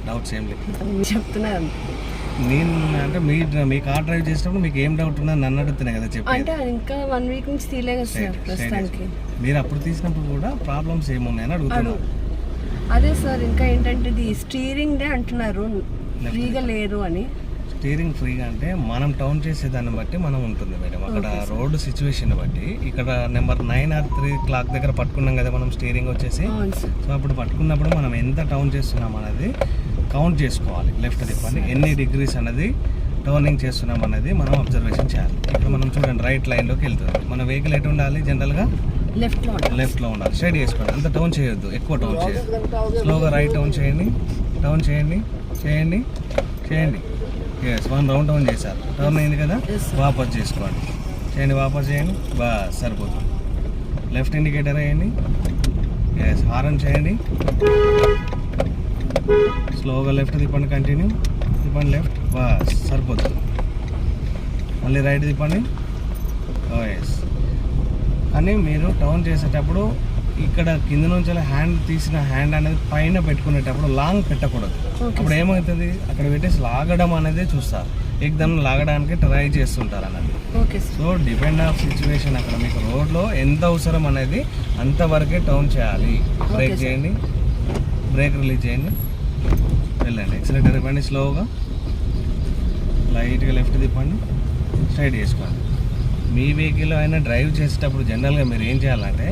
Doubts ఏం లేవు చెప్తున్నారు నేను అంటే మీ కార్ డ్రైవ్ చేసినప్పుడు మీకు ఏం డౌట్ ఉన్నది నన్ను అడుగుతున్నాయి కదా చెప్పి అంటే ఇంకా 1 వీక్ నుంచి తీయలేదు సార్ ప్రస్తుతానికి. మీరు అప్పుడు తీసినప్పుడు కూడా ప్రాబ్లమ్స్ ఏమున్నాయని అడుగుతున్నారు. అదే సార్ ఇంకా ఏంటంటే ఇది స్టీరింగ్ డే అంటున్నారు ఫ్రీగా లేదు అని. స్టీరింగ్ ఫ్రీగా అంటే మనం టౌన్ చేసేదాన్ని బట్టి మనం ఉంటుంది మేడం. అక్కడ రోడ్డు సిచ్యువేషన్ బట్టి ఇక్కడ నెంబర్ 9 or 3 క్లాక్ దగ్గర పట్టుకున్నాం కదా మనం స్టీరింగ్ వచ్చేసి. సో అప్పుడు పట్టుకున్నప్పుడు మనం ఎంత టౌన్ చేస్తున్నాం అనేది కౌంట్ చేసుకోవాలి. లెఫ్ట్ తిప్పండి ఎన్ని డిగ్రీస్ అనేది టర్నింగ్ చేస్తున్నాం అనేది మనం అబ్జర్వేషన్ చేయాలి. ఇప్పుడు మనం చూడండి రైట్ లైన్లోకి వెళ్తుంది. మన వెహికల్ ఎటు ఉండాలి జనరల్గా లెఫ్ట్లో ఉండాలి. స్ట్రైట్ చేసుకోండి, అంత టౌన్ చేయొద్దు, ఎక్కువ టౌన్ చేయొద్దు. స్లోగా రైట్ టౌన్ చేయండి, టౌన్ చేయండి చేయండి చేయండి. ఎస్ 1 రౌండ్ టౌన్ చేశారు, టర్న్ అయింది కదా, వాపస్ చేసుకోండి చేయండి, వాపస్ చేయండి, బాగా సరిపోతుంది. లెఫ్ట్ ఇండికేటర్ వేయండి, ఎస్ హారన్ చేయండి, స్లోగా లెఫ్ట్ తిప్పండి, కంటిన్యూ తిప్పండి లెఫ్ట్, బాగా సరిపోతుంది. మళ్ళీ రైట్ తిప్పండి, ఎస్. కానీ మీరు టౌన్ చేసేటప్పుడు ఇక్కడ కింద నుంచి హ్యాండ్ తీసిన హ్యాండ్ అనేది పైన పెట్టుకునేటప్పుడు లాంగ్ పెట్టకూడదు. అప్పుడు ఏమవుతుంది, అక్కడ పెట్టేసి లాగడం అనేది చూస్తారు, ఎగ్దమ్ లాగడానికి ట్రై చేస్తుంటారు అన్నది. సో డిపెండ్ ఆఫ్ సిచ్యువేషన్ అక్కడ మీకు రోడ్లో ఎంత అవసరం అనేది అంతవరకే టౌన్ చేయాలి. బ్రేక్ చేయండి, బ్రేక్ రిలీజ్ చేయండి, వెళ్ళండి. ఎక్సలేటర్ తిప్పండి, స్లోగా లైట్గా లెఫ్ట్ తిప్పండి, స్ట్రైట్ చేసుకోండి. మీ వెహికల్ అయినా డ్రైవ్ చేసేటప్పుడు జనరల్గా మీరు ఏం చేయాలంటే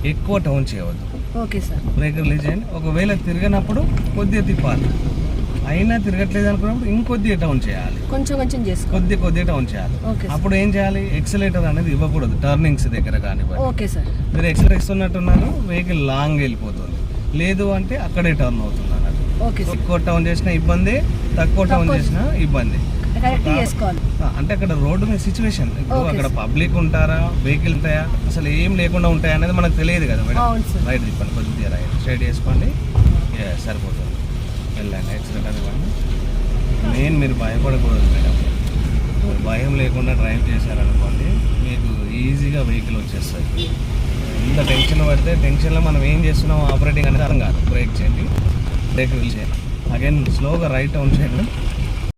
ఎక్కువ టౌన్ చేయవద్దు. Okay sir. బ్రేక్ రిలీజ్ చేయండి. ఒకవేళ తిరిగినప్పుడు కొద్దిగా తిప్పాలి, అయినా తిరగట్లేదు అనుకున్నప్పుడు ఇంకొద్దిగా టౌన్ చేయాలి, కొంచెం కొద్దిగా టౌన్ చేయాలి. అప్పుడు ఏం చేయాలి, ఎక్సలేటర్ అనేది ఇవ్వకూడదు టర్నింగ్స్ దగ్గర కానివ్వండి. Okay sir. మీరు ఎక్సలేటర్ ఇస్తున్నట్టున్నారు, వెహికల్ లాంగ్ వెళ్ళిపోతుంది, లేదు అంటే అక్కడే టర్న్ అవుతుంది అన్నది. ఎక్కువ టౌన్ చేసినా ఇబ్బంది, తక్కువ టౌన్ చేసినా ఇబ్బంది. అంటే అక్కడ రోడ్డు మీద సిచ్యువేషన్, ఇప్పుడు అక్కడ పబ్లిక్ ఉంటారా, వెహికల్ ఉంటాయా, అసలు ఏం లేకుండా ఉంటాయా అనేది మనకు తెలియదు కదా మేడం. రైట్ తిప్పండి, కొద్దిగా రైట్ స్ట్రైట్ చేసుకోండి, సరిపోతుంది, వెళ్ళండి. ఎక్సలేటర్ ఇవ్వండి. మెయిన్ మీరు భయపడకూడదు మేడం. భయం లేకుండా డ్రైవ్ చేశారనుకోండి మీకు ఈజీగా వెహికల్ వచ్చేస్తుంది. ఎంత టెన్షన్ పడితే టెన్షన్లో మనం ఏం చేస్తున్నాం ఆపరేటింగ్ అనేది అర్థం కాదు. బ్రేక్ చేయండి, బ్రేక్ రిలీజ్ చేయండి, అగైన్ స్లోగా రైట్ టౌన్ చేయండి,